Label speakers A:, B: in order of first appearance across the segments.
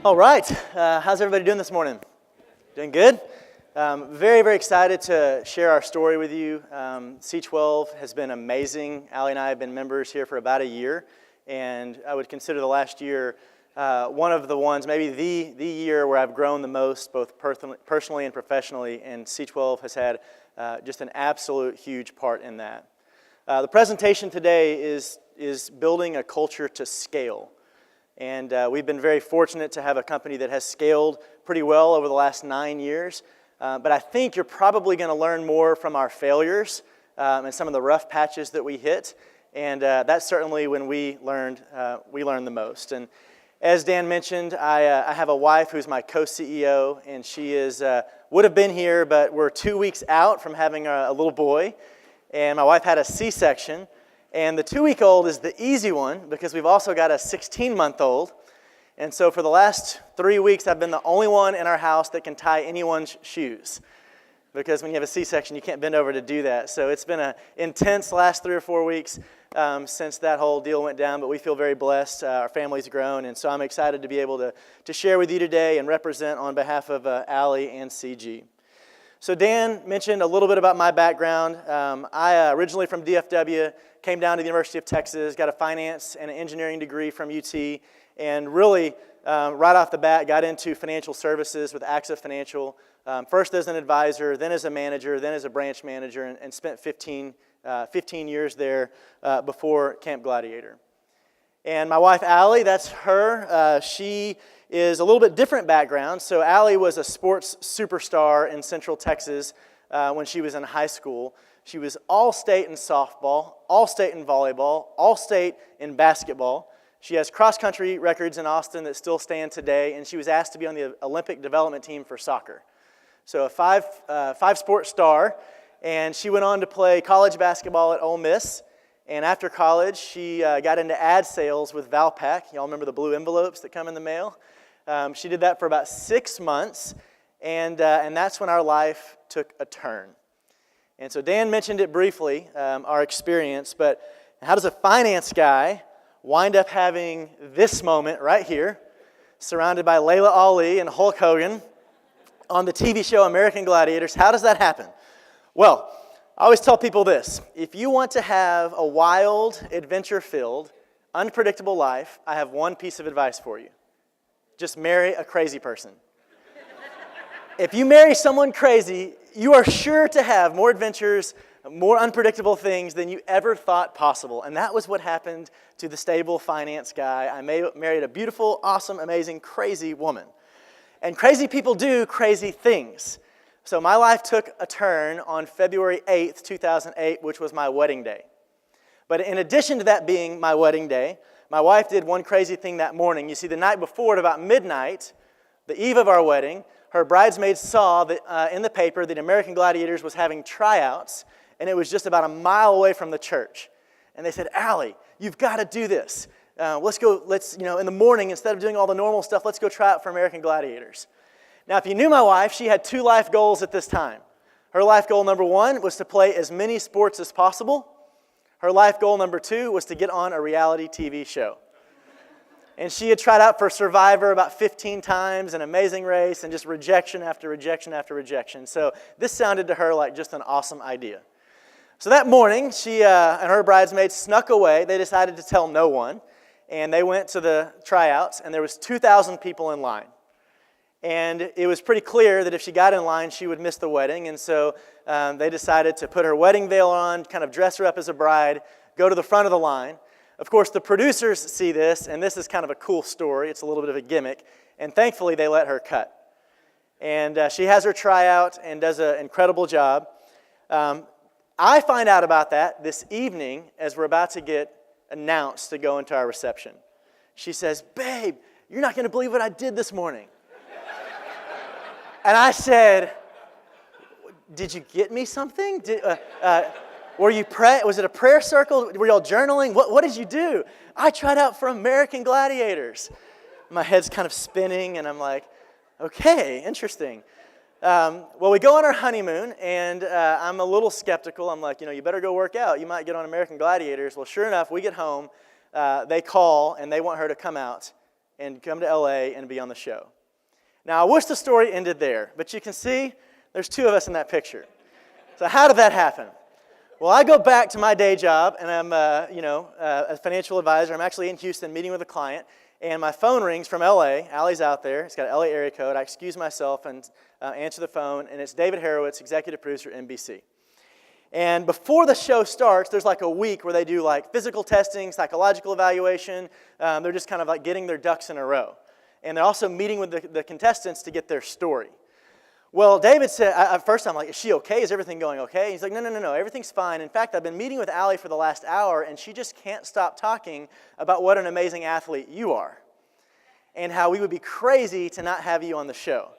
A: All right, how's everybody doing this morning? Doing good? Very, very excited to share our story with you. C12 has been amazing. Allie and I have been members here for about a year, and I would consider the last year one of the ones, maybe the year where I've grown the most, both personally and professionally, and C12 has had just an absolute huge part in that. The presentation today is building a culture to scale. And we've been very fortunate to have a company that has scaled pretty well over the last 9 years. But I think you're probably going to learn more from our failures and some of the rough patches that we hit. And that's certainly when we learned the most. And as Dan mentioned, I have a wife who's my co-CEO, and she would have been here, but we're 2 weeks out from having a little boy. And my wife had a C-section. And the 2-week-old is the easy one because we've also got a 16-month-old. And so for the last 3 weeks, I've been the only one in our house that can tie anyone's shoes. Because when you have a C-section, you can't bend over to do that. So it's been an intense last 3 or 4 weeks since that whole deal went down. But we feel very blessed. Our family's grown. And so I'm excited to be able to share with you today and represent on behalf of Allie and CG. So Dan mentioned a little bit about my background. I originally from DFW, came down to the University of Texas, got a finance and an engineering degree from UT, and really, right off the bat, got into financial services with AXA Financial, first as an advisor, then as a manager, then as a branch manager, and spent 15 years there before Camp Gladiator. And my wife, Allie, that's her. She is a little bit different background. So Allie was a sports superstar in Central Texas when she was in high school. She was all-state in softball, all-state in volleyball, all-state in basketball. She has cross-country records in Austin that still stand today, and she was asked to be on the Olympic development team for soccer. So a five-sport star, and she went on to play college basketball at Ole Miss. And after college, she got into ad sales with Valpak. Y'all remember the blue envelopes that come in the mail? She did that for about 6 months, and that's when our life took a turn. And so Dan mentioned it briefly, our experience, but how does a finance guy wind up having this moment right here, surrounded by Layla Ali and Hulk Hogan on the TV show American Gladiators? How does that happen? Well, I always tell people this: if you want to have a wild, adventure-filled, unpredictable life, I have one piece of advice for you. Just marry a crazy person. If you marry someone crazy, you are sure to have more adventures, more unpredictable things than you ever thought possible. And that was what happened to the stable finance guy. I married a beautiful, awesome, amazing, crazy woman. And crazy people do crazy things. So my life took a turn on February 8th, 2008, which was my wedding day. But in addition to that being my wedding day, my wife did one crazy thing that morning. You see, the night before, at about midnight, the eve of our wedding, her bridesmaids saw that, in the paper that American Gladiators was having tryouts, and it was just about a mile away from the church. And they said, Allie, you've got to do this. Let's in the morning, instead of doing all the normal stuff, let's go try out for American Gladiators. Now, if you knew my wife, she had 2 life goals at this time. Her life goal number 1 was to play as many sports as possible. Her life goal number 2 was to get on a reality TV show. And she had tried out for Survivor about 15 times, an Amazing Race, and just rejection after rejection after rejection. So this sounded to her like just an awesome idea. So that morning, she and her bridesmaids snuck away. They decided to tell no one. And they went to the tryouts, and there was 2,000 people in line. And it was pretty clear that if she got in line, she would miss the wedding. And so they decided to put her wedding veil on, kind of dress her up as a bride, go to the front of the line. Of course, the producers see this, and this is kind of a cool story. It's a little bit of a gimmick. And thankfully, they let her cut. And she has her tryout and does an incredible job. I find out about that this evening as we're about to get announced to go into our reception. She says, "Babe, you're not going to believe what I did this morning." And I said, "Did you get me something? Were you was it a prayer circle? Were y'all journaling? What did you do?" "I tried out for American Gladiators." My head's kind of spinning, and I'm like, "Okay, interesting." Well, we go on our honeymoon, and I'm a little skeptical. I'm like, you better go work out. You might get on American Gladiators. Well, sure enough, we get home. They call, and they want her to come out and come to LA and be on the show. Now, I wish the story ended there, but you can see there's two of us in that picture. So how did that happen? Well, I go back to my day job, and I'm a financial advisor. I'm actually in Houston meeting with a client, and my phone rings from LA. Allie's out there. It's got an LA area code. I excuse myself and answer the phone, and it's David Horowitz, executive producer, NBC. And before the show starts, there's like a week where they do like physical testing, psychological evaluation. They're just kind of like getting their ducks in a row. And they're also meeting with the contestants to get their story. Well, David said, at first I'm like, is she okay? Is everything going okay? He's like, no, everything's fine. In fact, I've been meeting with Allie for the last hour, and she just can't stop talking about what an amazing athlete you are and how we would be crazy to not have you on the show.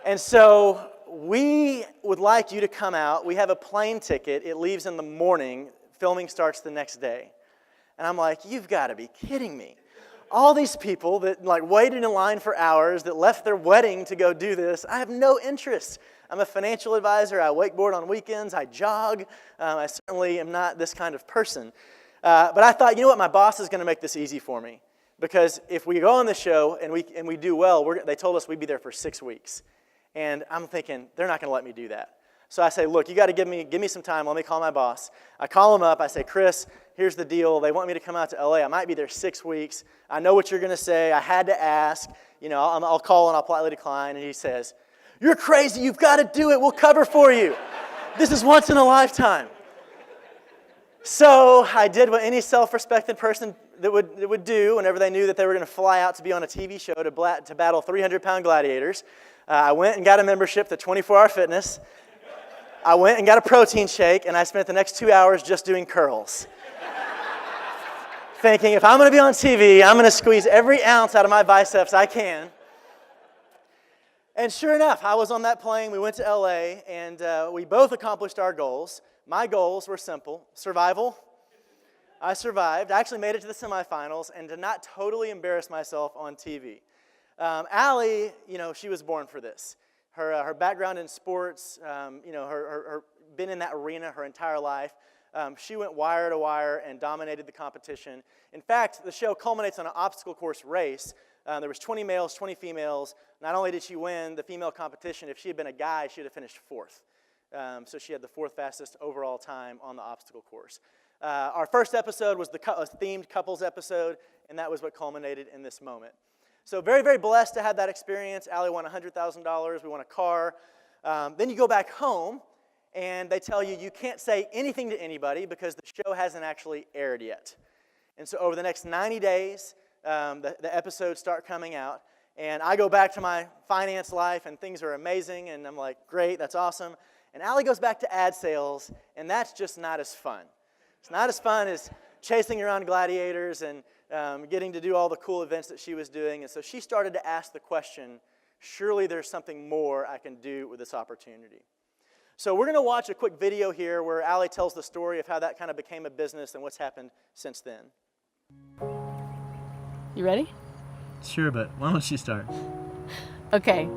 A: And so we would like you to come out. We have a plane ticket. It leaves in the morning. Filming starts the next day. And I'm like, you've got to be kidding me. All these people that like waited in line for hours, that left their wedding to go do this, I have no interest. I'm a financial advisor. I wakeboard on weekends. I jog. I certainly am not this kind of person. But I thought, you know what? My boss is going to make this easy for me. Because if we go on the show and we do well, they told us we'd be there for 6 weeks. And I'm thinking, they're not going to let me do that. So I say, look, you got to give me some time. Let me call my boss. I call him up. I say, Chris, here's the deal. They want me to come out to LA. I might be there 6 weeks. I know what you're going to say. I had to ask. You know, I'll call and I'll politely decline. And he says, you're crazy. You've got to do it. We'll cover for you. This is once in a lifetime. So I did what any self-respecting person that would do whenever they knew that they were going to fly out to be on a TV show to battle 300-pound gladiators. I went and got a membership to 24-Hour Fitness. I went and got a protein shake, and I spent the next 2 hours just doing curls. Thinking, if I'm going to be on TV, I'm going to squeeze every ounce out of my biceps I can. And sure enough, I was on that plane. We went to LA, and we both accomplished our goals. My goals were simple. Survival. I survived. I actually made it to the semifinals and did not totally embarrass myself on TV. Allie, she was born for this. Her background in sports, her been in that arena her entire life. She went wire to wire and dominated the competition. In fact, the show culminates on an obstacle course race. There was 20 males, 20 females. Not only did she win the female competition, if she had been a guy, she would have finished 4th. So she had the 4th fastest overall time on the obstacle course. Our first episode was the themed couples episode, and that was what culminated in this moment. So very, very blessed to have that experience. Allie won $100,000. We won a car. Then you go back home, and they tell you you can't say anything to anybody because the show hasn't actually aired yet. And so over the next 90 days, the episodes start coming out. And I go back to my finance life, and things are amazing. And I'm like, great, that's awesome. And Allie goes back to ad sales, and that's just not as fun. It's not as fun as chasing around gladiators and getting to do all the cool events that she was doing. And so she started to ask the question, surely there's something more I can do with this opportunity. So we're going to watch a quick video here where Allie tells the story of how that kind of became a business and what's happened since then.
B: You ready?
C: Sure, but why don't you start?
B: Okay.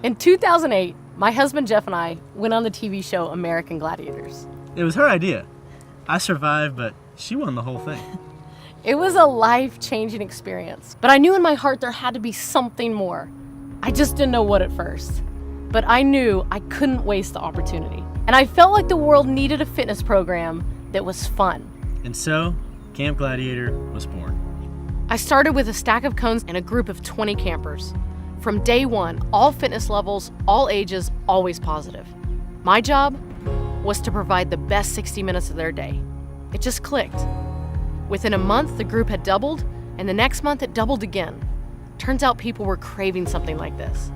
B: In 2008, my husband Jeff and I went on the TV show American Gladiators.
C: It was her idea. I survived, but she won the whole thing.
B: It was a life-changing experience, but I knew in my heart there had to be something more. I just didn't know what at first, but I knew I couldn't waste the opportunity. And I felt like the world needed a fitness program that was fun.
C: And so, Camp Gladiator was born.
B: I started with a stack of cones and a group of 20 campers. From day one, all fitness levels, all ages, always positive. My job was to provide the best 60 minutes of their day. It just clicked. Within a month, the group had doubled, and the next month it doubled again. Turns out people were craving something like this.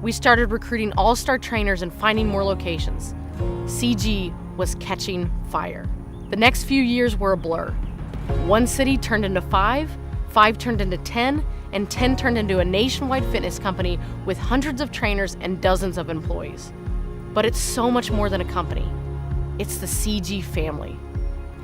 B: We started recruiting all-star trainers and finding more locations. CG was catching fire. The next few years were a blur. One city turned into 5, 5 turned into 10, and 10 turned into a nationwide fitness company with hundreds of trainers and dozens of employees. But it's so much more than a company. It's the CG family.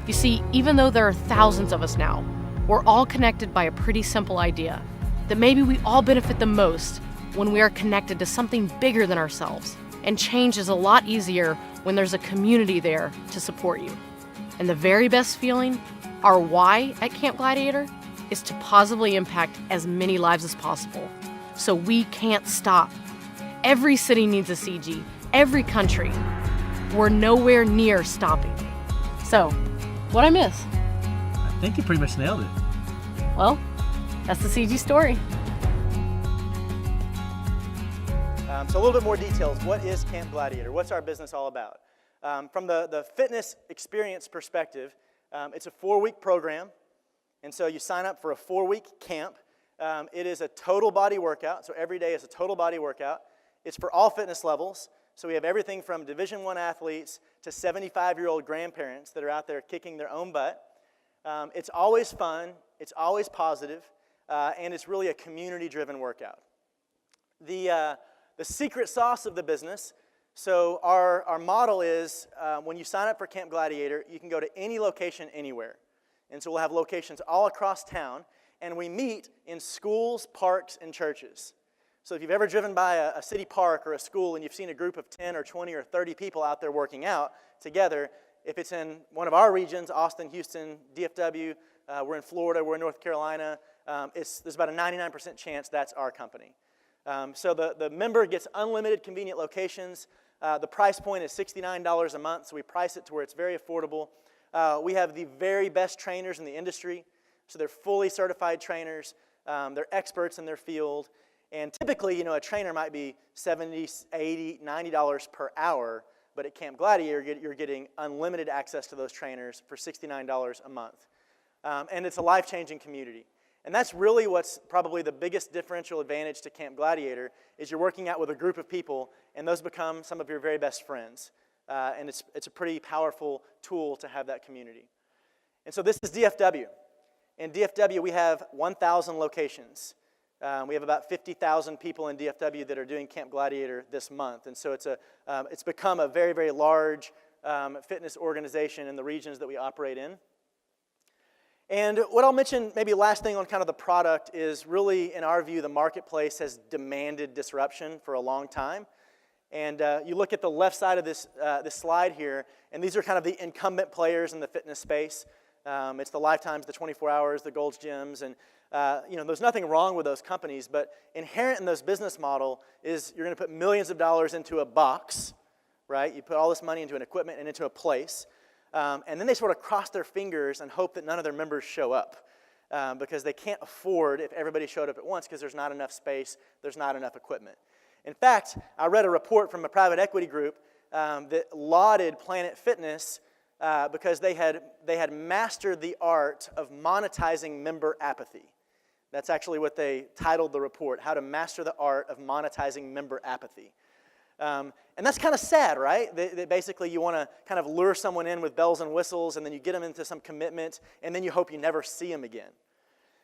B: You see, even though there are thousands of us now, we're all connected by a pretty simple idea, that maybe we all benefit the most when we are connected to something bigger than ourselves. And change is a lot easier when there's a community there to support you. And the very best feeling, our why at Camp Gladiator, is to positively impact as many lives as possible. So we can't stop. Every city needs a CG, every country. We're nowhere near stopping. So, what'd I miss?
C: I think you pretty much nailed it.
B: Well, that's the CG story.
A: So a little bit more details. What is Camp Gladiator? What's our business all about? From the fitness experience perspective, it's a 4-week program. And so you sign up for a 4-week camp. It is a total body workout. So every day is a total body workout. It's for all fitness levels. So we have everything from Division I athletes to 75-year-old grandparents that are out there kicking their own butt. It's always fun. It's always positive. And it's really a community-driven workout. The secret sauce of the business, so our model is when you sign up for Camp Gladiator, you can go to any location anywhere. And so we'll have locations all across town, and we meet in schools, parks, and churches. So if you've ever driven by a city park or a school and you've seen a group of 10 or 20 or 30 people out there working out together, if it's in one of our regions, Austin, Houston, DFW, we're in Florida, we're in North Carolina, there's about a 99% chance that's our company. So the member gets unlimited convenient locations. The price point is $69 a month, so we price it to where it's very affordable. We have the very best trainers in the industry, so they're fully certified trainers. They're experts in their field. And typically, a trainer might be $70, $80, $90 per hour, but at Camp Gladiator, you're getting unlimited access to those trainers for $69 a month. And it's a life-changing community. And that's really what's probably the biggest differential advantage to Camp Gladiator is you're working out with a group of people, and those become some of your very best friends. And it's a pretty powerful tool to have that community. And so this is DFW. In DFW, we have 1,000 locations. We have about 50,000 people in DFW that are doing Camp Gladiator this month. And so it's become a very, very large fitness organization in the regions that we operate in. And what I'll mention, maybe last thing on kind of the product is really, in our view, the marketplace has demanded disruption for a long time. And you look at the left side of this slide here, and these are kind of the incumbent players in the fitness space. It's the Lifetimes, the 24 Hours, the Gold's Gyms, and there's nothing wrong with those companies, but inherent in those business model is you're going to put millions of dollars into a box, right? You put all this money into an equipment and into a place. And then they sort of cross their fingers and hope that none of their members show up because they can't afford if everybody showed up at once because there's not enough space, there's not enough equipment. In fact, I read a report from a private equity group that lauded Planet Fitness because they had mastered the art of monetizing member apathy. That's actually what they titled the report, How to Master the Art of Monetizing Member Apathy. And that's kind of sad, right? That basically you want to kind of lure someone in with bells and whistles, and then you get them into some commitment, and then you hope you never see them again.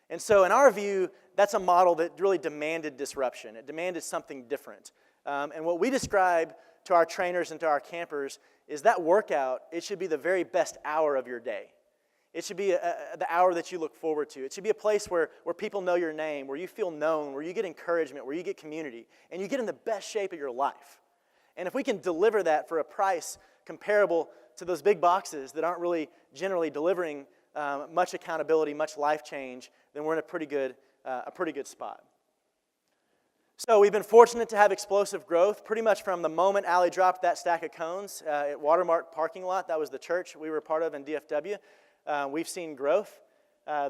A: And so in our view, that's a model that really demanded disruption. It demanded something different. And what we describe to our trainers and to our campers is that workout, it should be the very best hour of your day. It should be the hour that you look forward to. It should be a place where people know your name, where you feel known, where you get encouragement, where you get community, and you get in the best shape of your life. And if we can deliver that for a price comparable to those big boxes that aren't really generally delivering much accountability, much life change, then we're in a pretty good spot. So we've been fortunate to have explosive growth pretty much from the moment Allie dropped that stack of cones at Watermark parking lot. That was the church we were a part of in DFW. We've seen growth.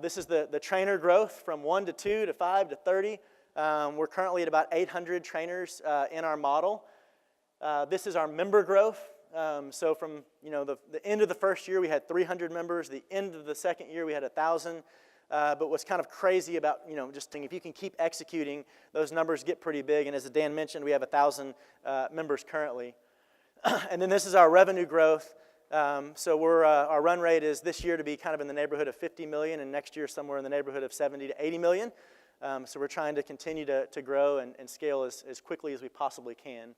A: This is the trainer growth from 1 to 2 to 5 to 30. We're currently at about 800 trainers in our model. This is our member growth. So from the end of the first year, we had 300 members. The end of the second year, we had 1,000. But what's kind of crazy about, just thinking, if you can keep executing, those numbers get pretty big. And as Dan mentioned, we have 1,000 members currently. And then this is our revenue growth. So our run rate is this year to be kind of in the neighborhood of 50 million, and next year somewhere in the neighborhood of 70 to 80 million. So we're trying to continue to grow and scale as quickly as we possibly can.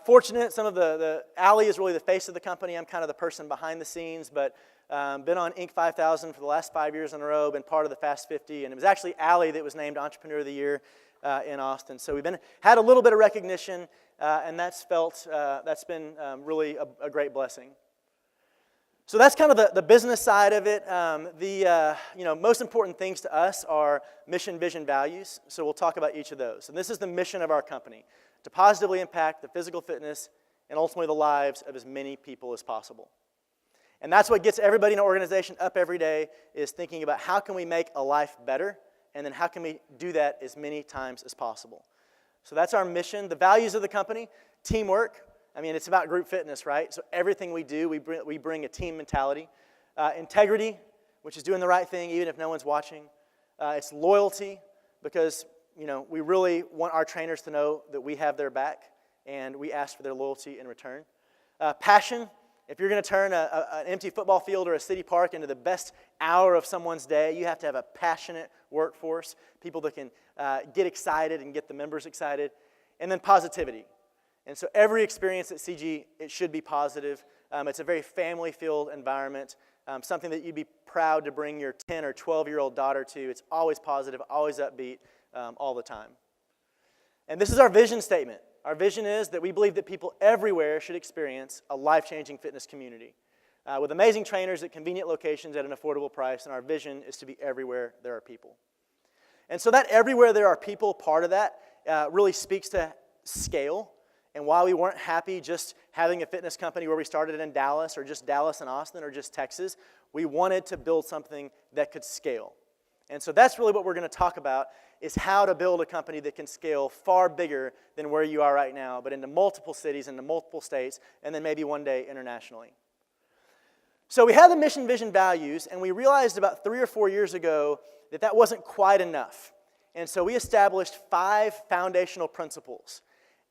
A: Fortunate, some of the Allie is really the face of the company. I'm kind of the person behind the scenes, but been on Inc. 5000 for the last 5 years in a row, been part of the Fast 50, and it was actually Allie that was named Entrepreneur of the Year in Austin. So we've had a little bit of recognition, and that's been really a great blessing. So that's kind of the business side of it. Most important things to us are mission, vision, values. So we'll talk about each of those. And this is the mission of our company, to positively impact the physical fitness and ultimately the lives of as many people as possible. And that's what gets everybody in an organization up every day, is thinking about how can we make a life better, and then how can we do that as many times as possible. So that's our mission. The values of the company: teamwork. I mean, it's about group fitness, right? So everything we do, we bring a team mentality. Integrity, which is doing the right thing even if no one's watching. It's loyalty, because we really want our trainers to know that we have their back, and we ask for their loyalty in return. Passion. If you're going to turn an empty football field or a city park into the best hour of someone's day, you have to have a passionate workforce, people that can get excited and get the members excited. And then positivity. And so every experience at CG, it should be positive. It's a very family-filled environment, something that you'd be proud to bring your 10 or 12-year-old daughter to. It's always positive, always upbeat, all the time. And this is our vision statement. Our vision is that we believe that people everywhere should experience a life-changing fitness community with amazing trainers at convenient locations at an affordable price, and our vision is to be everywhere there are people. And so that everywhere there are people part of that really speaks to scale. And while we weren't happy just having a fitness company where we started in Dallas, or just Dallas and Austin, or just Texas, we wanted to build something that could scale. And so that's really what we're going to talk about, is how to build a company that can scale far bigger than where you are right now, but into multiple cities, into multiple states, and then maybe one day internationally. So we had the mission, vision, values, and we realized about 3 or 4 years ago that that wasn't quite enough. And so we established 5 foundational principles.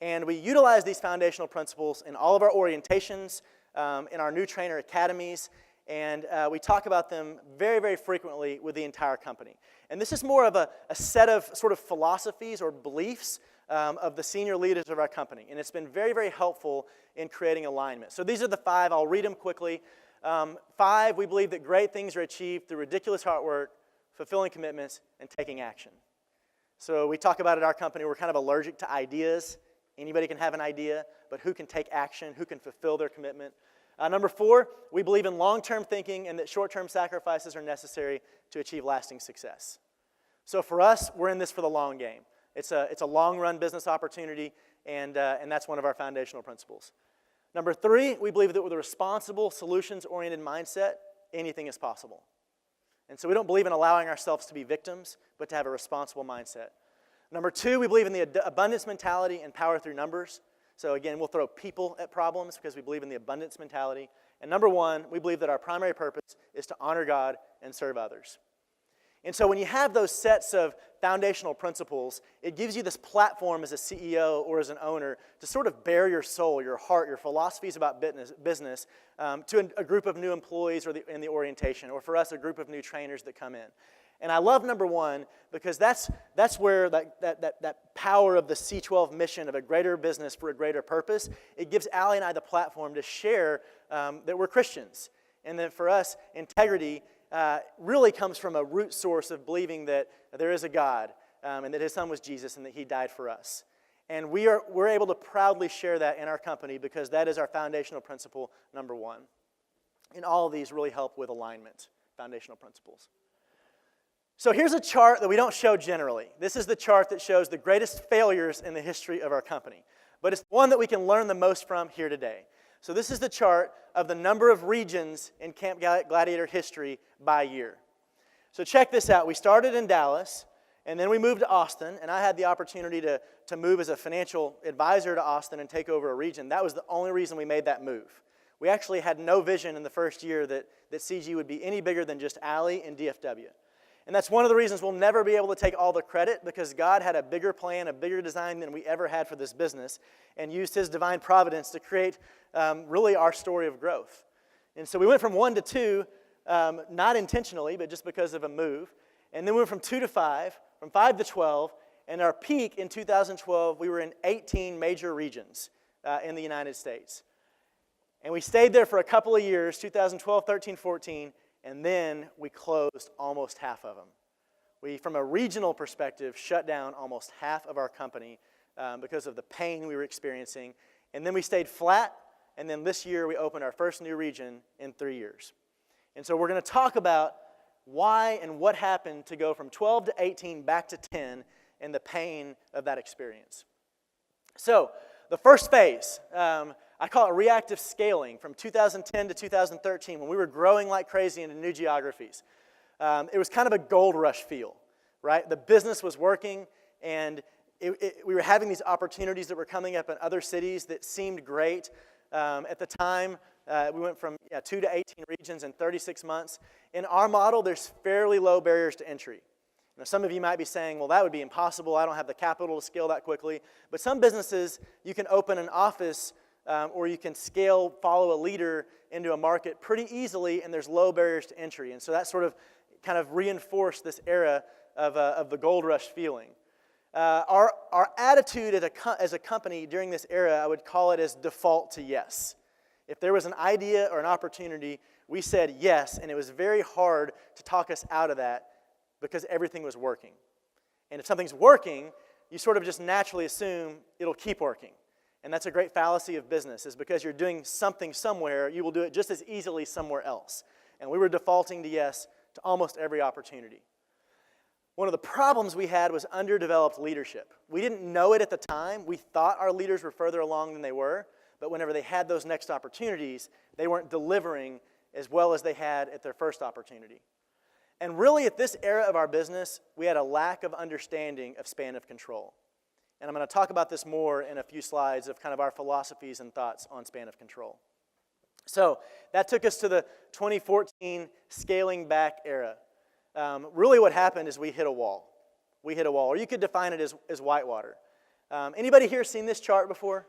A: And we utilize these foundational principles in all of our orientations, in our new trainer academies, and we talk about them very, very frequently with the entire company. And this is more of a set of sort of philosophies or beliefs of the senior leaders of our company. And it's been very, very helpful in creating alignment. So these are the 5. I'll read them quickly. 5, we believe that great things are achieved through ridiculous hard work, fulfilling commitments, and taking action. So we talk about at our company, we're kind of allergic to ideas. Anybody can have an idea, but who can take action? Who can fulfill their commitment? Number 4, we believe in long-term thinking and that short-term sacrifices are necessary to achieve lasting success. So for us, we're in this for the long game. It's a long-run business opportunity, and that's one of our foundational principles. Number 3, we believe that with a responsible, solutions-oriented mindset, anything is possible. And so we don't believe in allowing ourselves to be victims, but to have a responsible mindset. Number 2, we believe in the abundance mentality and power through numbers. So again, we'll throw people at problems because we believe in the abundance mentality. And number 1, we believe that our primary purpose is to honor God and serve others. And so when you have those sets of foundational principles, it gives you this platform as a CEO or as an owner to sort of bare your soul, your heart, your philosophies about business to a group of new employees in the orientation, or for us, a group of new trainers that come in. And I love number 1 because that's where that power of the C12 mission of a greater business for a greater purpose, it gives Allie and I the platform to share that we're Christians. And that for us, integrity really comes from a root source of believing that there is a God and that His Son was Jesus and that He died for us. And we're able to proudly share that in our company because that is our foundational principle, number 1. And all of these really help with alignment, foundational principles. So here's a chart that we don't show generally. This is the chart that shows the greatest failures in the history of our company. But it's one that we can learn the most from here today. So this is the chart of the number of regions in Camp Gladiator history by year. So check this out. We started in Dallas, and then we moved to Austin, and I had the opportunity to move as a financial advisor to Austin and take over a region. That was the only reason we made that move. We actually had no vision in the first year that CG would be any bigger than just Allie and DFW. And that's one of the reasons we'll never be able to take all the credit, because God had a bigger plan, a bigger design than we ever had for this business, and used His divine providence to create really our story of growth. And so we went from 1 to 2, not intentionally, but just because of a move. And then we went from 2 to 5, from 5 to 12, and our peak in 2012, we were in 18 major regions in the United States. And we stayed there for a couple of years, 2012, 13, 14, and then we closed almost half of them. We, from a regional perspective, shut down almost half of our company because of the pain we were experiencing. And then we stayed flat and then this year we opened our first new region in 3 years. And so we're going to talk about why and what happened to go from 12 to 18 back to 10 and the pain of that experience. So the first phase, I call it reactive scaling from 2010 to 2013 when we were growing like crazy into new geographies. It was kind of a gold rush feel, right? The business was working, and we were having these opportunities that were coming up in other cities that seemed great. At the time, we went from 2 to 18 regions in 36 months. In our model, there's fairly low barriers to entry. Now, some of you might be saying, well, that would be impossible. I don't have the capital to scale that quickly. But some businesses, you can open an office or you can scale, follow a leader into a market pretty easily, and there's low barriers to entry. And so that sort of kind of reinforced this era of the gold rush feeling. Our attitude as a company during this era, I would call it as default to yes. If there was an idea or an opportunity, we said yes, and it was very hard to talk us out of that because everything was working. And if something's working, you sort of just naturally assume it'll keep working. And that's a great fallacy of business, is because you're doing something somewhere, you will do it just as easily somewhere else. And we were defaulting to yes to almost every opportunity. One of the problems we had was underdeveloped leadership. We didn't know it at the time. We thought our leaders were further along than they were, but whenever they had those next opportunities, they weren't delivering as well as they had at their first opportunity. And really, at this era of our business, we had a lack of understanding of span of control. And I'm going to talk about this more in a few slides of kind of our philosophies and thoughts on span of control. So that took us to the 2014 scaling back era. Really what happened is we hit a wall. We hit a wall, or you could define it as whitewater. Anybody here seen this chart before?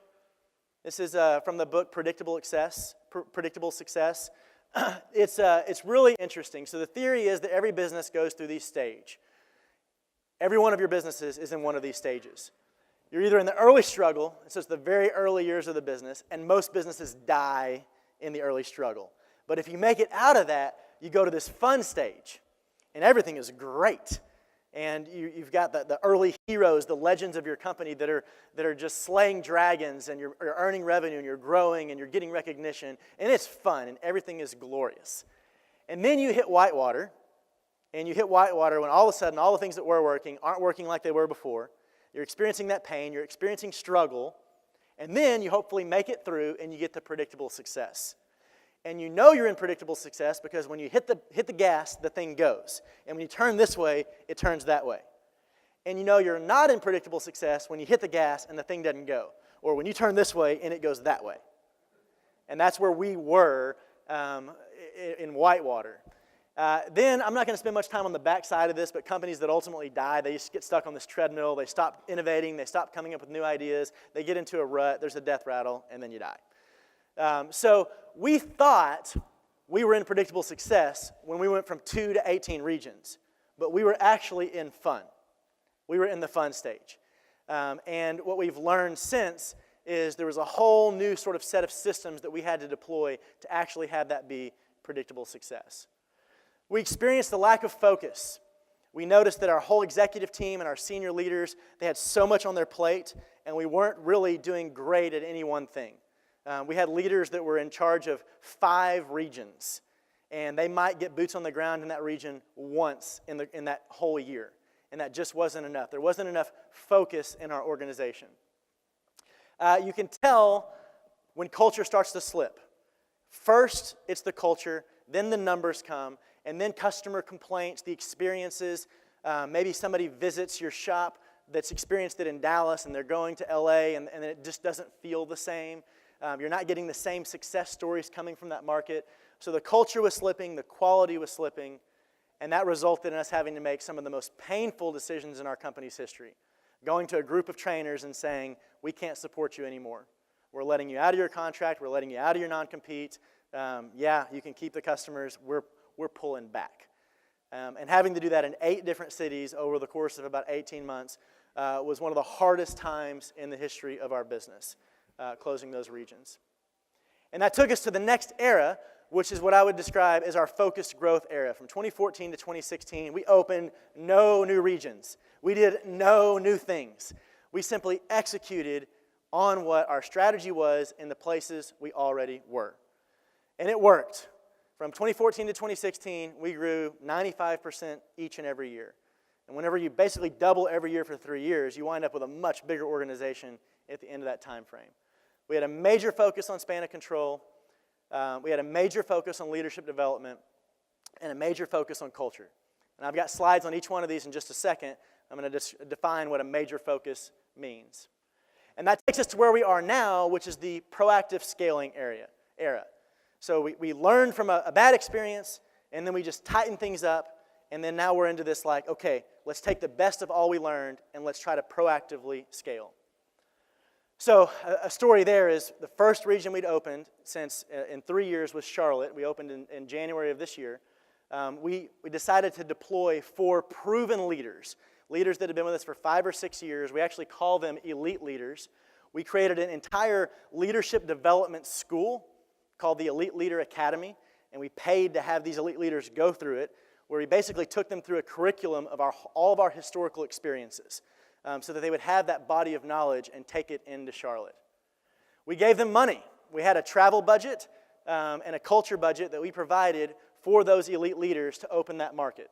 A: This is from the book Predictable Success. It's really interesting. So the theory is that every business goes through these stages. Every one of your businesses is in one of these stages. You're either in the early struggle, so it's the very early years of the business, and most businesses die in the early struggle. But if you make it out of that, you go to this fun stage, and everything is great. And you've got the early heroes, the legends of your company that are just slaying dragons, and you're earning revenue, and you're growing, and you're getting recognition, and it's fun, and everything is glorious. And then you hit whitewater, and you hit whitewater when all of a sudden all the things that were working aren't working like they were before. You're experiencing that pain, you're experiencing struggle, and then you hopefully make it through, and you get to predictable success. And you know you're in predictable success because when you hit the gas, the thing goes. And when you turn this way, it turns that way. And you know you're not in predictable success when you hit the gas and the thing doesn't go. Or when you turn this way and it goes that way. And that's where we were in whitewater. Then, I'm not going to spend much time on the backside of this, but companies that ultimately die, they just get stuck on this treadmill. They stop innovating. They stop coming up with new ideas. They get into a rut. There's a death rattle, and then you die. So we thought we were in predictable success when we went from 2 to 18 regions, but we were actually in fun. We were in the fun stage. And what we've learned since is there was a whole new sort of set of systems that we had to deploy to actually have that be predictable success. We experienced a lack of focus. We noticed that our whole executive team and our senior leaders, they had so much on their plate, and we weren't really doing great at any one thing. We had leaders that were in charge of 5 regions, and they might get boots on the ground in that region once in that whole year, and that just wasn't enough. There wasn't enough focus in our organization. You can tell when culture starts to slip. First, it's the culture, then the numbers come, and then customer complaints, the experiences. Maybe somebody visits your shop that's experienced it in Dallas, and they're going to LA, and it just doesn't feel the same. You're not getting the same success stories coming from that market. So the culture was slipping, the quality was slipping, and that resulted in us having to make some of the most painful decisions in our company's history. Going to a group of trainers and saying, we can't support you anymore. We're letting you out of your contract, we're letting you out of your non-compete. You can keep the customers, we're pulling back. And having to do that in 8 different cities over the course of about 18 months was one of the hardest times in the history of our business. Closing those regions. And that took us to the next era, which is what I would describe as our focused growth era. From 2014 to 2016, we opened no new regions. We did no new things. We simply executed on what our strategy was in the places we already were. And it worked. From 2014 to 2016, we grew 95% each and every year. And whenever you basically double every year for 3 years, you wind up with a much bigger organization at the end of that time frame. We had a major focus on span of control. We had a major focus on leadership development and a major focus on culture. And I've got slides on each one of these in just a second. I'm going to define what a major focus means. And that takes us to where we are now, which is the proactive scaling era. So we learned from a bad experience, and then we just tightened things up, and then now we're into this like, okay, let's take the best of all we learned, and let's try to proactively scale. So a story there is the first region we'd opened since in 3 years was Charlotte. We opened in January of this year. We decided to deploy 4 proven leaders that have been with us for 5 or 6 years. We actually call them elite leaders. We created an entire leadership development school called the Elite Leader Academy, and we paid to have these elite leaders go through it, where we basically took them through a curriculum of all of our historical experiences so that they would have that body of knowledge and take it into Charlotte. We gave them money. We had a travel budget and a culture budget that we provided for those elite leaders to open that market.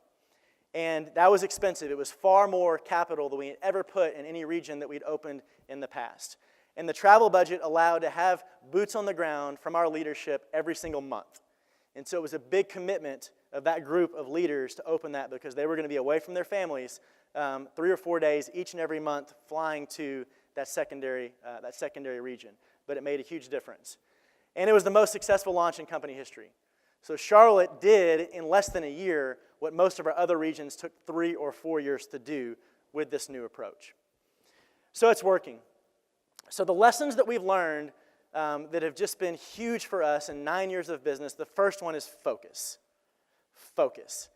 A: And that was expensive. It was far more capital than we had ever put in any region that we'd opened in the past. And the travel budget allowed to have boots on the ground from our leadership every single month. And so it was a big commitment of that group of leaders to open that because they were going to be away from their families 3 or 4 days each and every month flying to that secondary region. But it made a huge difference. And it was the most successful launch in company history. So Charlotte did, in less than a year, what most of our other regions took 3 or 4 years to do with this new approach. So it's working. So the lessons that we've learned that have just been huge for us in 9 years of business, the first one is focus. Focus.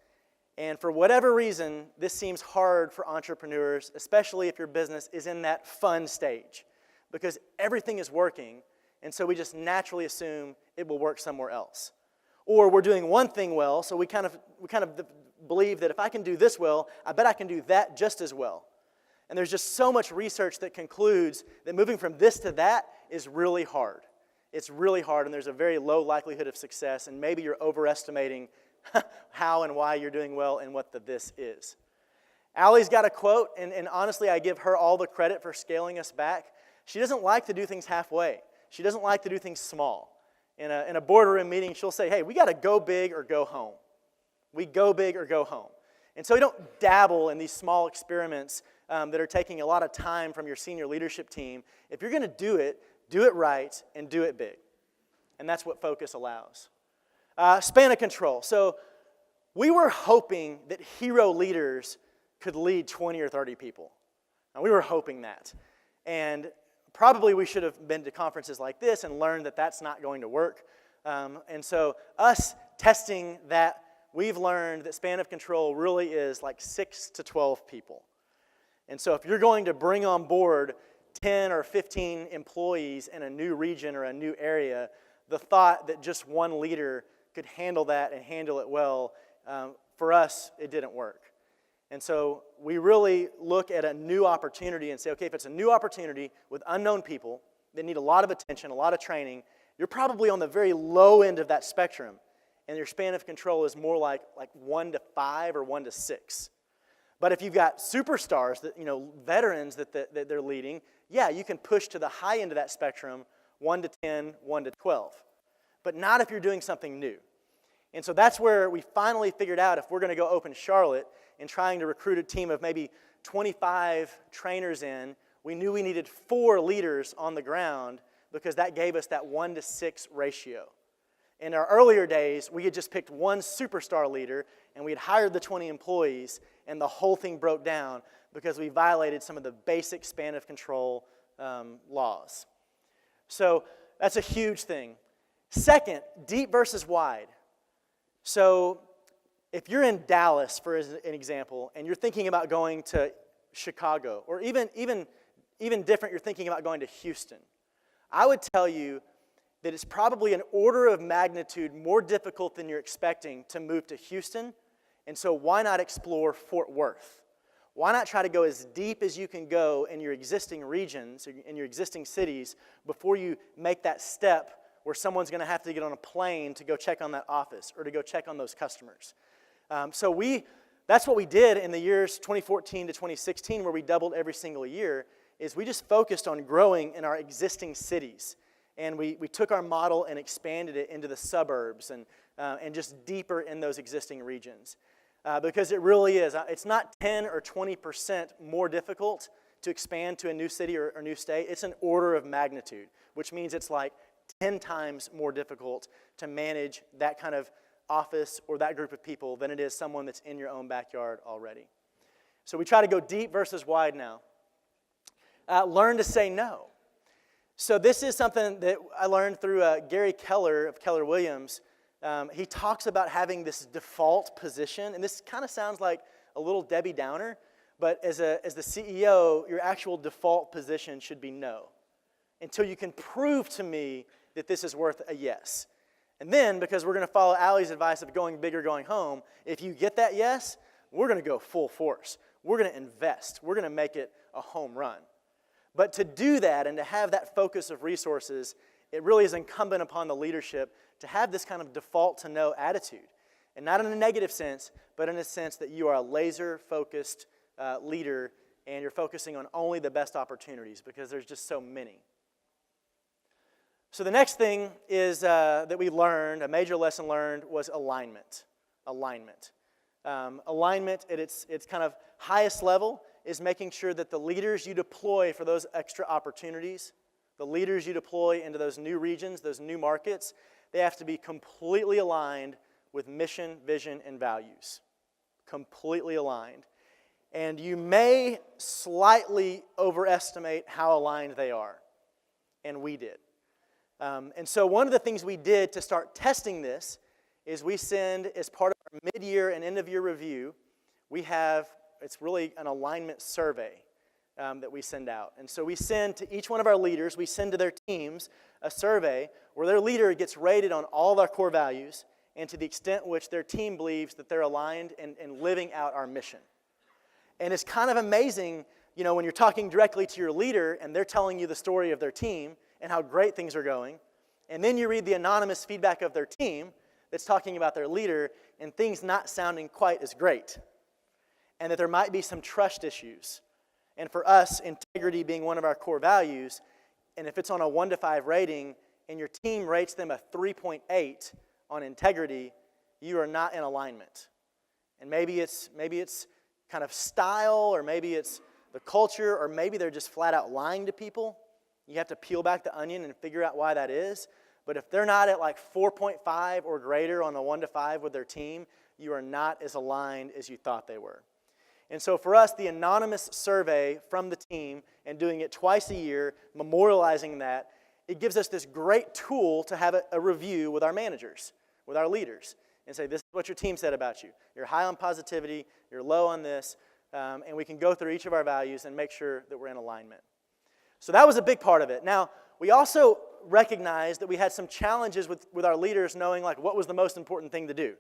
A: And for whatever reason, this seems hard for entrepreneurs, especially if your business is in that fun stage, because everything is working, and so we just naturally assume it will work somewhere else. Or we're doing one thing well, so we kind of believe that if I can do this well, I bet I can do that just as well. And there's just so much research that concludes that moving from this to that is really hard. It's really hard, and there's a very low likelihood of success, and maybe you're overestimating how and why you're doing well and what the this is. Allie's got a quote, and honestly, I give her all the credit for scaling us back. She doesn't like to do things halfway. She doesn't like to do things small. In a boardroom meeting, she'll say, hey, we got to go big or go home. We go big or go home. And so we don't dabble in these small experiments that are taking a lot of time from your senior leadership team. If you're going to do it right, and do it big. And that's what focus allows. Span of control. So we were hoping that hero leaders could lead 20 or 30 people. Now, we were hoping that. And probably we should have been to conferences like this and learned that that's not going to work. And so us testing that, we've learned that span of control really is like 6 to 12 people. And so if you're going to bring on board 10 or 15 employees in a new region or a new area, the thought that just one leader could handle that and handle it well, for us, it didn't work. And so we really look at a new opportunity and say, okay, if it's a new opportunity with unknown people that need a lot of attention, a lot of training, you're probably on the very low end of that spectrum, and your span of control is more like 1 to 5 or 1 to 6. But if you've got superstars, veterans that they're leading, yeah, you can push to the high end of that spectrum, 1 to 10, 1 to 12. But not if you're doing something new. And so that's where we finally figured out if we're going to go open Charlotte and trying to recruit a team of maybe 25 trainers in, we knew we needed 4 leaders on the ground because that gave us that 1 to 6 ratio. In our earlier days, we had just picked one superstar leader and we had hired the 20 employees, and the whole thing broke down because we violated some of the basic span of control laws. So that's a huge thing. Second, deep versus wide. So if you're in Dallas, for an example, and you're thinking about going to Chicago, or even different, you're thinking about going to Houston, I would tell you that it's probably an order of magnitude more difficult than you're expecting to move to Houston, and so why not explore Fort Worth? why not try to go as deep as you can go in your existing regions, in your existing cities, before you make that step where someone's going to have to get on a plane to go check on that office or to go check on those customers. That's what we did in the years 2014 to 2016, where we doubled every single year, is we just focused on growing in our existing cities. And we took our model and expanded it into the suburbs and just deeper in those existing regions. Because it really is. It's not 10 or 20% more difficult to expand to a new city or new state. It's an order of magnitude, which means it's like 10 times more difficult to manage that kind of office or that group of people than it is someone that's in your own backyard already. So we try to go deep versus wide now. Learn to say no. So this is something that I learned through Gary Keller of Keller Williams. He talks about having this default position, and this kind of sounds like a little Debbie Downer, but as the CEO, your actual default position should be no, until you can prove to me that this is worth a yes. And then, because we're going to follow Allie's advice of going big or going home, if you get that yes, we're going to go full force. We're going to invest. We're going to make it a home run. But to do that and to have that focus of resources, it really is incumbent upon the leadership to have this kind of default to no attitude. And not in a negative sense, but in a sense that you are a laser-focused leader and you're focusing on only the best opportunities because there's just so many. So the next thing is that we learned, a major lesson learned, was alignment. Alignment at its kind of highest level is making sure that the leaders you deploy for those extra opportunities, the leaders you deploy into those new regions, those new markets, they have to be completely aligned with mission, vision, and values. Completely aligned. And you may slightly overestimate how aligned they are. And we did. And so one of the things we did to start testing this is we send, as part of our mid-year and end-of-year review, it's really an alignment survey that we send out. And so we send to each one of our leaders, we send to their teams a survey where their leader gets rated on all of our core values and to the extent which their team believes that they're aligned and living out our mission. And it's kind of amazing, when you're talking directly to your leader and they're telling you the story of their team and how great things are going, and then you read the anonymous feedback of their team that's talking about their leader and things not sounding quite as great, and that there might be some trust issues. And for us, integrity being one of our core values, and if it's on a 1 to 5 rating and your team rates them a 3.8 on integrity, you are not in alignment. And maybe it's kind of style, or maybe it's the culture, or maybe they're just flat out lying to people. You have to peel back the onion and figure out why that is. But if they're not at like 4.5 or greater on a 1 to 5 with their team, you are not as aligned as you thought they were. And so for us, the anonymous survey from the team and doing it twice a year, memorializing that, it gives us this great tool to have a review with our managers, with our leaders, and say, this is what your team said about you. You're high on positivity, you're low on this, and we can go through each of our values and make sure that we're in alignment. So that was a big part of it. Now, we also recognized that we had some challenges with our leaders knowing what was the most important thing to do.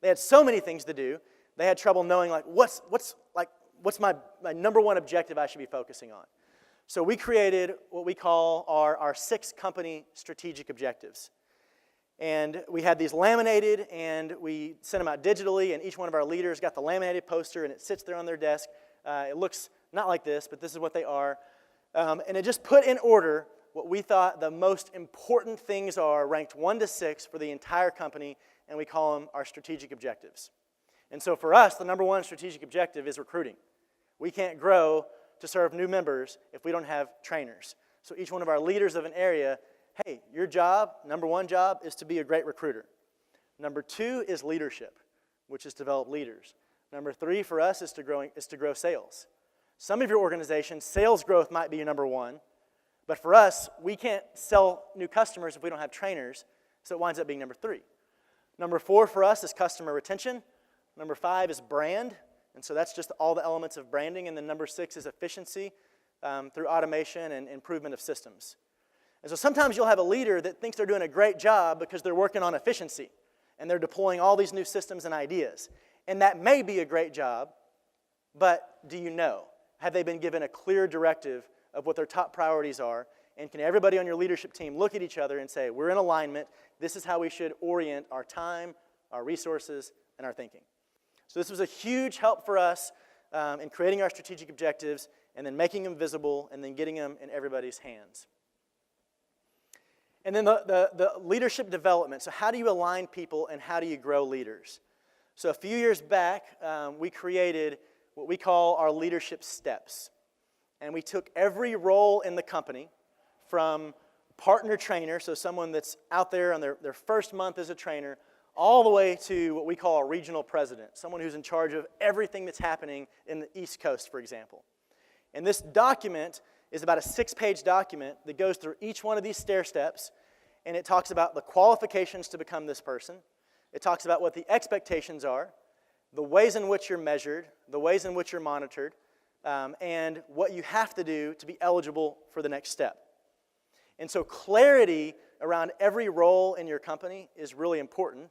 A: They had so many things to do. They had trouble knowing what's my number one objective I should be focusing on. So we created what we call our 6 company strategic objectives. And we had these laminated, and we sent them out digitally, and each one of our leaders got the laminated poster, and it sits there on their desk. It looks not like this, but this is what they are. And it just put in order what we thought the most important things are, ranked 1 to 6 for the entire company, and we call them our strategic objectives. And so for us, the number one strategic objective is recruiting. We can't grow to serve new members if we don't have trainers. So each one of our leaders of an area, hey, your job, number one job, is to be a great recruiter. Number 2 is leadership, which is develop leaders. Number 3 for us is to grow sales. Some of your organizations, sales growth might be your number 1, but for us, we can't sell new customers if we don't have trainers, so it winds up being number 3. Number 4 for us is customer retention. Number 5 is brand, and so that's just all the elements of branding. And then number 6 is efficiency through automation and improvement of systems. And so sometimes you'll have a leader that thinks they're doing a great job because they're working on efficiency, and they're deploying all these new systems and ideas. And that may be a great job, but do you know? Have they been given a clear directive of what their top priorities are? And can everybody on your leadership team look at each other and say, we're in alignment, this is how we should orient our time, our resources, and our thinking. So this was a huge help for us in creating our strategic objectives and then making them visible and then getting them in everybody's hands. And then the leadership development. So how do you align people and how do you grow leaders? So a few years back, we created what we call our leadership steps. And we took every role in the company from partner trainer, so someone that's out there on their first month as a trainer, all the way to what we call a regional president, someone who's in charge of everything that's happening in the East Coast, for example. And this document is about a 6-page document that goes through each one of these stair steps, and it talks about the qualifications to become this person. It talks about what the expectations are, the ways in which you're measured, the ways in which you're monitored, and what you have to do to be eligible for the next step. And so clarity around every role in your company is really important.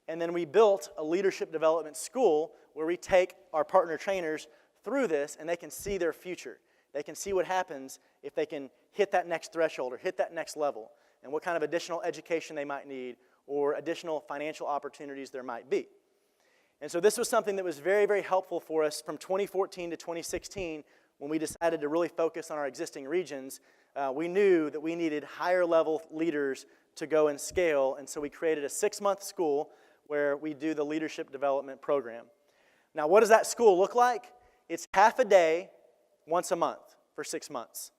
A: And then we built a leadership development school where we take our partner trainers through this and they can see their future. They can see what happens if they can hit that next threshold or hit that next level and what kind of additional education they might need or additional financial opportunities there might be. And so this was something that was very, very helpful for us from 2014 to 2016 when we decided to really focus on our existing regions. We knew that we needed higher level leaders to go and scale, and so we created a 6-month school where we do the leadership development program. Now, what does that school look like? It's half a day, once a month, for 6 months.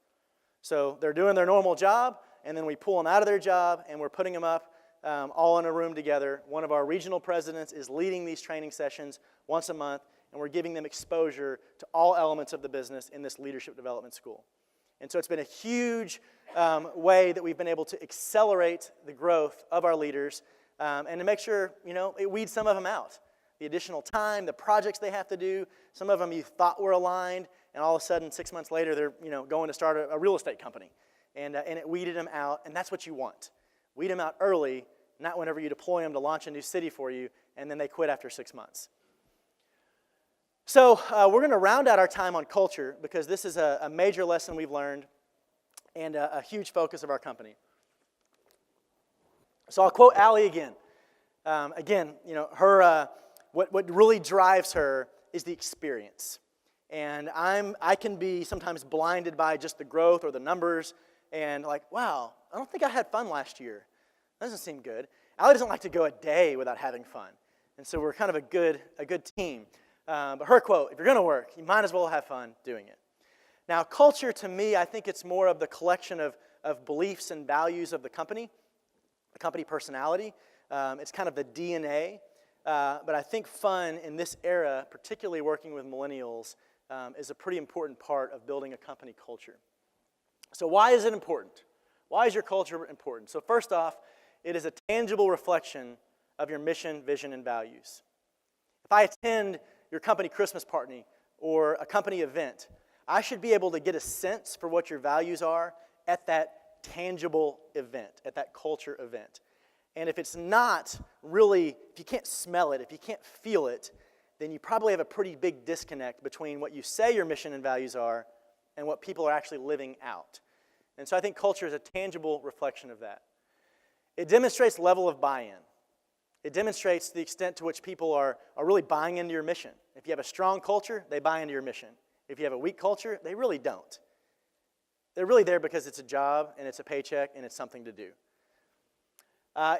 A: So they're doing their normal job, and then we pull them out of their job, and we're putting them up all in a room together. One of our regional presidents is leading these training sessions once a month, and we're giving them exposure to all elements of the business in this leadership development school. And so it's been a huge way that we've been able to accelerate the growth of our leaders and to make sure, it weeds some of them out. The additional time, the projects they have to do, some of them you thought were aligned, and all of a sudden, 6 months later, they're going to start a real estate company. And it weeded them out, and that's what you want. Weed them out early, not whenever you deploy them to launch a new city for you, and then they quit after 6 months. So we're going to round out our time on culture because this is a major lesson we've learned and a huge focus of our company. So I'll quote Allie again. Her what really drives her is the experience. And I can be sometimes blinded by just the growth or the numbers and like, wow, I don't think I had fun last year. That doesn't seem good. Allie doesn't like to go a day without having fun. And so we're kind of a good team. But her quote, if you're going to work, you might as well have fun doing it. Now, culture to me, I think it's more of the collection of beliefs and values of the company personality. It's kind of the DNA. But I think fun in this era, particularly working with millennials, is a pretty important part of building a company culture. So why is it important? Why is your culture important? So first off, it is a tangible reflection of your mission, vision, and values. If I attend your company Christmas party or a company event, I should be able to get a sense for what your values are at that tangible event, at that culture event. And if it's not really, if you can't smell it, if you can't feel it, then you probably have a pretty big disconnect between what you say your mission and values are and what people are actually living out. And so I think culture is a tangible reflection of that. It demonstrates level of buy-in. It demonstrates the extent to which people are really buying into your mission. If you have a strong culture, they buy into your mission. If you have a weak culture, they really don't. They're really there because it's a job and it's a paycheck and it's something to do.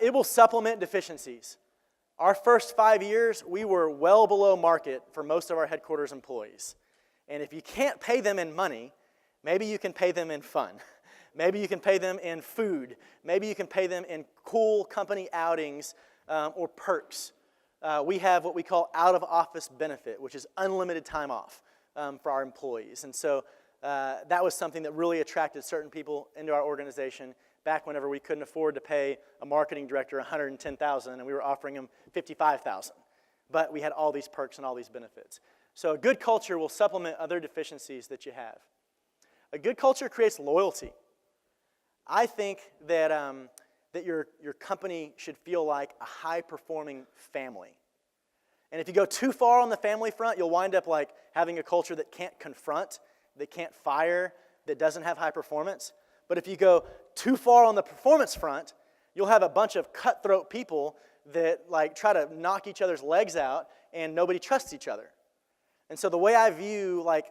A: It will supplement deficiencies. Our first 5 years, we were well below market for most of our headquarters employees. And if you can't pay them in money, maybe you can pay them in fun. Maybe you can pay them in food. Maybe you can pay them in cool company outings or perks. We have what we call out-of-office benefit, which is unlimited time off for our employees. And so that was something that really attracted certain people into our organization back whenever we couldn't afford to pay a marketing director $110,000 and we were offering him $55,000. But we had all these perks and all these benefits. So a good culture will supplement other deficiencies that you have. A good culture creates loyalty. I think that that your company should feel like a high-performing family. And if you go too far on the family front, you'll wind up like having a culture that can't confront, that can't fire, that doesn't have high performance. But if you go too far on the performance front, you'll have a bunch of cutthroat people that like try to knock each other's legs out and nobody trusts each other. And so the way I view like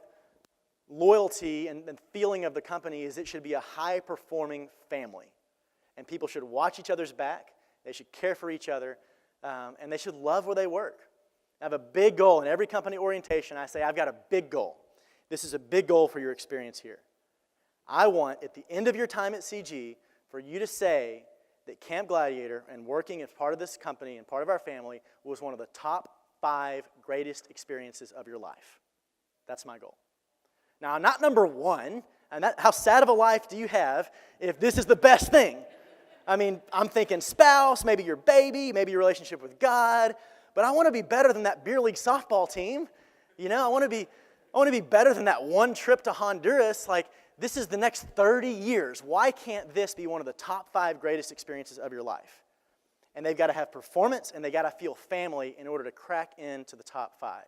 A: loyalty and feeling of the company is it should be a high-performing family. And people should watch each other's back, they should care for each other, and they should love where they work. I have a big goal in every company orientation. I say, I've got a big goal. This is a big goal for your experience here. I want, at the end of your time at CG, for you to say that Camp Gladiator and working as part of this company and part of our family was one of the top 5 greatest experiences of your life. That's my goal. Now, I'm not number 1, and how sad of a life do you have if this is the best thing? I mean, I'm thinking spouse, maybe your baby, maybe your relationship with God, but I want to be better than that beer league softball team. You know, I want to be better than that one trip to Honduras. Like, this is the next 30 years. Why can't this be one of the top 5 greatest experiences of your life? And they've got to have performance, and they've got to feel family in order to crack into the top 5.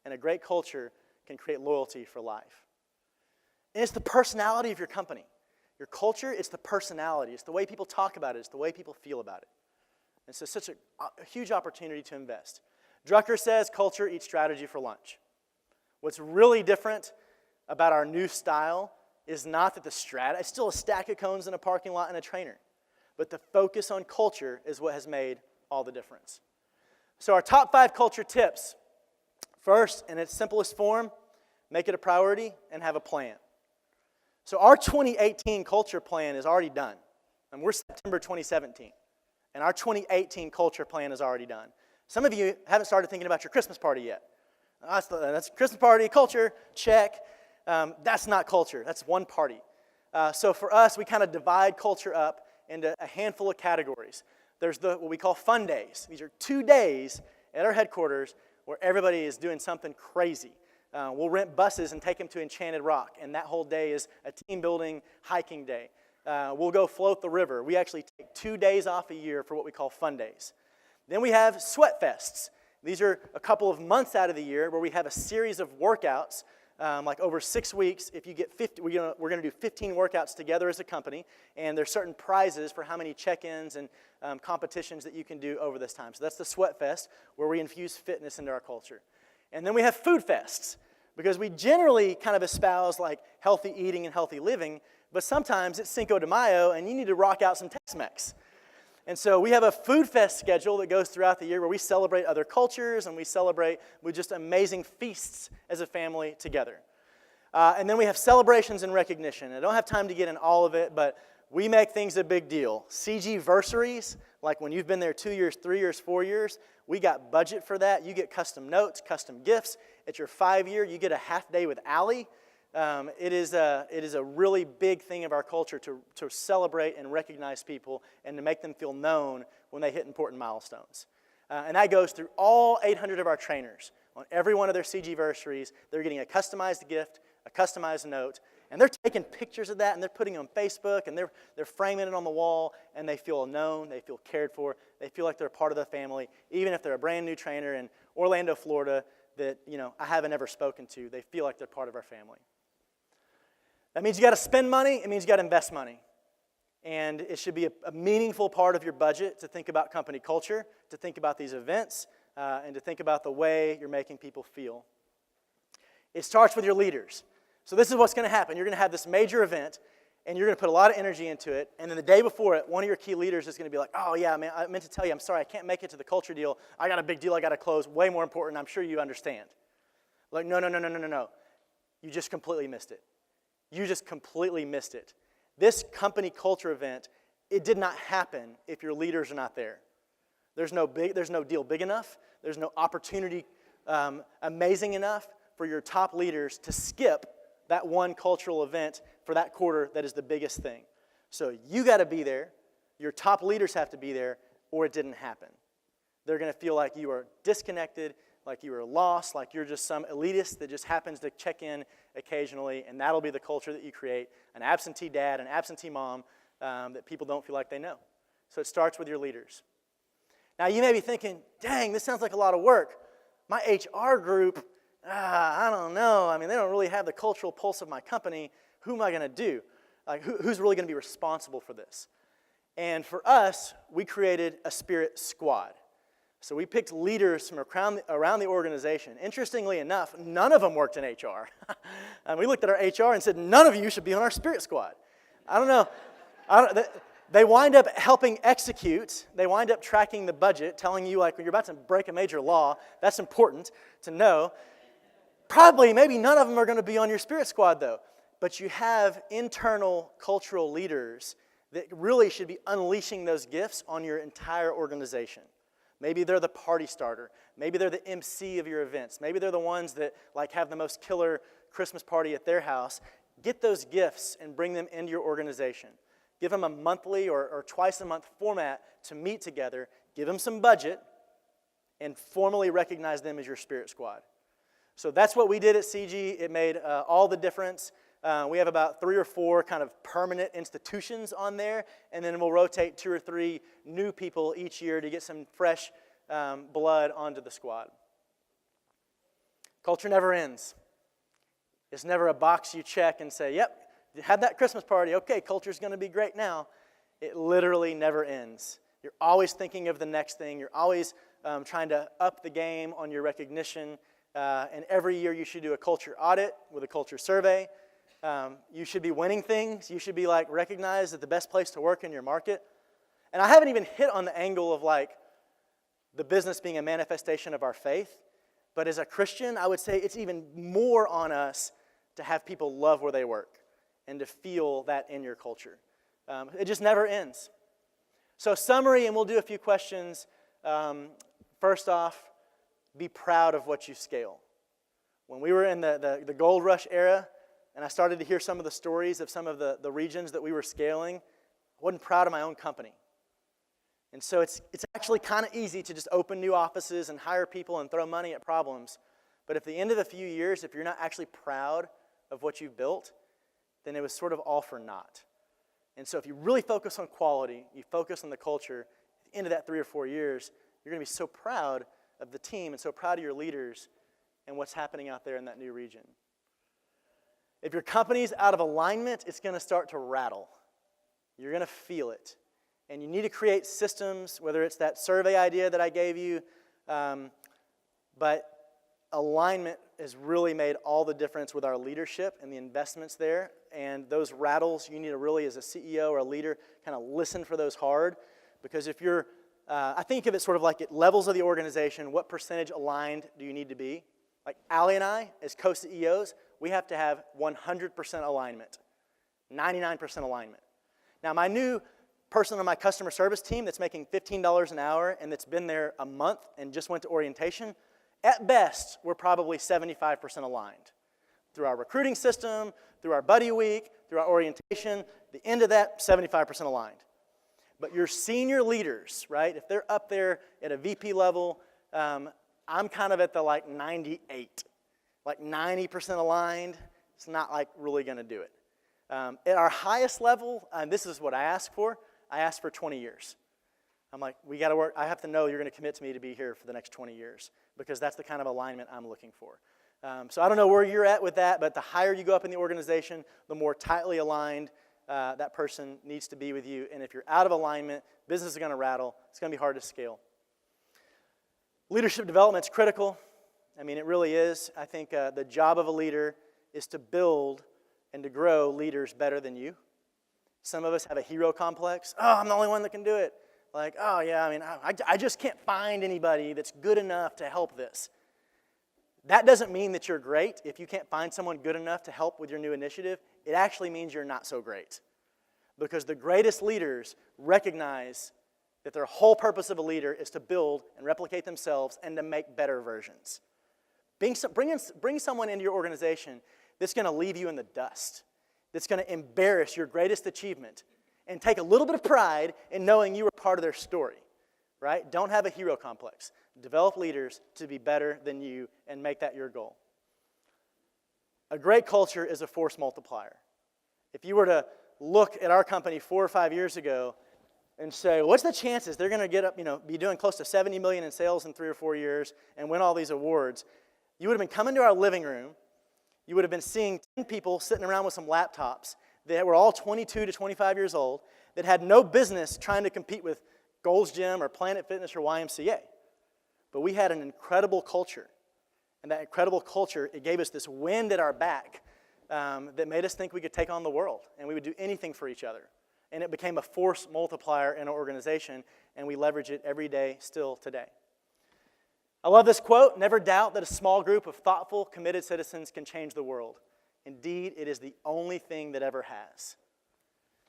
A: And a great culture can create loyalty for life. And it's the personality of your company. Your culture, it's the personality. It's the way people talk about it. It's the way people feel about it. And so it's such a huge opportunity to invest. Drucker says culture eats strategy for lunch. What's really different about our new style is not that it's still a stack of cones in a parking lot and a trainer. But the focus on culture is what has made all the difference. So our top 5 culture tips. First, in its simplest form, make it a priority and have a plan. So our 2018 culture plan is already done. And we're September 2017. And our 2018 culture plan is already done. Some of you haven't started thinking about your Christmas party yet. That's Christmas party, culture, check. That's not culture. That's one party. So for us, we kind of divide culture up into a handful of categories. There's what we call fun days. These are 2 days at our headquarters where everybody is doing something crazy. We'll rent buses and take them to Enchanted Rock, and that whole day is a team-building hiking day. We'll go float the river. We actually take 2 days off a year for what we call fun days. Then we have sweat fests. These are a couple of months out of the year where we have a series of workouts, like over 6 weeks. If you get 50, we're going to do 15 workouts together as a company, and there's certain prizes for how many check-ins and competitions that you can do over this time. So that's the sweat fest, where we infuse fitness into our culture. And then we have food fests, because we generally kind of espouse like healthy eating and healthy living, but sometimes it's Cinco de Mayo and you need to rock out some Tex-Mex. And so we have a food fest schedule that goes throughout the year where we celebrate other cultures and we celebrate with just amazing feasts as a family together. And then we have celebrations and recognition. I don't have time to get in all of it, but we make things a big deal. CG-versaries, like when you've been there 2 years, 3 years, 4 years, we got budget for that. You get custom notes, custom gifts. At your 5-year, you get a half day with Allie. It is a really big thing of our culture to celebrate and recognize people and to make them feel known when they hit important milestones. And that goes through all 800 of our trainers. On every one of their CG-versaries, they're getting a customized gift, a customized note, and they're taking pictures of that and they're putting it on Facebook and they're framing it on the wall, and they feel known, they feel cared for, they feel like they're a part of the family, even if they're a brand new trainer in Orlando, Florida that I haven't ever spoken to. They feel like they're part of our family. That means you got to spend money. It means you got to invest money. And it should be a meaningful part of your budget to think about company culture, to think about these events, and to think about the way you're making people feel. It starts with your leaders. So this is what's going to happen. You're going to have this major event, and you're going to put a lot of energy into it. And then the day before it, one of your key leaders is going to be like, oh, yeah, man, I meant to tell you, I'm sorry, I can't make it to the culture deal. I got a big deal I got to close, way more important. I'm sure you understand. Like, no. You just completely missed it. You just completely missed it. This company culture event, it did not happen if your leaders are not there. There's no deal big enough. There's no opportunity amazing enough for your top leaders to skip that one cultural event for that quarter that is the biggest thing. So you got to be there. Your top leaders have to be there, or it didn't happen. They're going to feel like you are disconnected, like you are lost, like you're just some elitist that just happens to check in occasionally, and that'll be the culture that you create, an absentee dad, an absentee mom that people don't feel like they know. So it starts with your leaders. Now you may be thinking, dang, this sounds like a lot of work. my HR group, I don't know. I mean, they don't really have the cultural pulse of my company. Who am I going to do? Like, who's really going to be responsible for this? And for us, we created a spirit squad. So we picked leaders from around the organization. Interestingly enough, none of them worked in HR. And we looked at our HR and said, none of you should be on our spirit squad. I don't know. They wind up helping execute. They wind up tracking the budget, telling you, like, when you're about to break a major law, that's important to know. Probably, maybe none of them are going to be on your spirit squad, though. But you have internal cultural leaders that really should be unleashing those gifts on your entire organization. Maybe they're the party starter. Maybe they're the MC of your events. Maybe they're the ones that like have the most killer Christmas party at their house. Get those gifts and bring them into your organization. Give them a monthly or twice a month format to meet together. Give them some budget and formally recognize them as your spirit squad. So that's what we did at CG. It made all the difference. We have about 3 or 4 kind of permanent institutions on there, and then we'll rotate 2 or 3 new people each year to get some fresh blood onto the squad. Culture never ends. It's never a box you check and say, yep, you had that Christmas party. Okay, culture's going to be great now. It literally never ends. You're always thinking of the next thing. You're always trying to up the game on your recognition. And every year you should do a culture audit with a culture survey. You should be winning things. You should be like recognized as the best place to work in your market. And I haven't even hit on the angle of like the business being a manifestation of our faith. But as a Christian, I would say it's even more on us to have people love where they work and to feel that in your culture. It just never ends. So summary, and we'll do a few questions. First off, be proud of what you scale. When we were in the gold rush era, and I started to hear some of the stories of some of the regions that we were scaling, I wasn't proud of my own company. And so it's actually kind of easy to just open new offices and hire people and throw money at problems. But at the end of the few years, if you're not actually proud of what you've built, then it was sort of all for naught. And so if you really focus on quality, you focus on the culture, at the end of that 3 or 4 years, you're going to be so proud of the team and so proud of your leaders and what's happening out there in that new region. If your company's out of alignment, it's going to start to rattle. You're going to feel it. And you need to create systems, whether it's that survey idea that I gave you, but alignment has really made all the difference with our leadership and the investments there. And those rattles, you need to really, as a CEO or a leader, kind of listen for those hard. Because if you're, I think of it sort of like at levels of the organization, what percentage aligned do you need to be? Like Allie and I, as co-CEOs, we have to have 100% alignment, 99% alignment. Now, my new person on my customer service team that's making $15 an hour and that's been there a month and just went to orientation, at best, we're probably 75% aligned. Through our recruiting system, through our buddy week, through our orientation, the end of that, 75% aligned. But your senior leaders, right, if they're up there at a VP level, I'm kind of at the like 98, like 90% aligned. It's not like really going to do it. At our highest level, and this is what I ask for. I ask for 20 years. I'm like, we got to work. I have to know you're going to commit to me to be here for the next 20 years because that's the kind of alignment I'm looking for. So I don't know where you're at with that, but the higher you go up in the organization, the more tightly aligned that person needs to be with you. And if you're out of alignment, business is going to rattle. It's going to be hard to scale. Leadership development is critical. I mean, it really is. I think the job of a leader is to build and to grow leaders better than you. Some of us have a hero complex. Oh, I'm the only one that can do it. Like, oh, yeah, I mean, I just can't find anybody that's good enough to help this. That doesn't mean that you're great. If you can't find someone good enough to help with your new initiative, it actually means you're not so great. Because the greatest leaders recognize that their whole purpose of a leader is to build and replicate themselves and to make better versions. Bring someone into your organization that's going to leave you in the dust, that's going to embarrass your greatest achievement, and take a little bit of pride in knowing you were part of their story, right? Don't have a hero complex. Develop leaders to be better than you and make that your goal. A great culture is a force multiplier. If you were to look at our company 4 or 5 years ago, and say, what's the chances they're going to get up, be doing close to 70 million in sales in 3 or 4 years and win all these awards, you would have been coming to our living room. You would have been seeing 10 people sitting around with some laptops that were all 22 to 25 years old that had no business trying to compete with Gold's Gym or Planet Fitness or YMCA. But we had an incredible culture. And that incredible culture, it gave us this wind at our back that made us think we could take on the world and we would do anything for each other. And it became a force multiplier in our organization, and we leverage it every day still today. I love this quote: never doubt that a small group of thoughtful, committed citizens can change the world. Indeed, it is the only thing that ever has.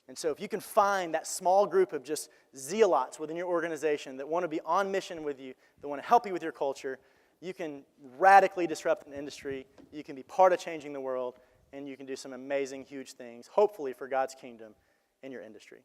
A: And so if you can find that small group of just zealots within your organization that want to be on mission with you, that want to help you with your culture, you can radically disrupt an industry, you can be part of changing the world, and you can do some amazing, huge things, hopefully for God's kingdom in your industry.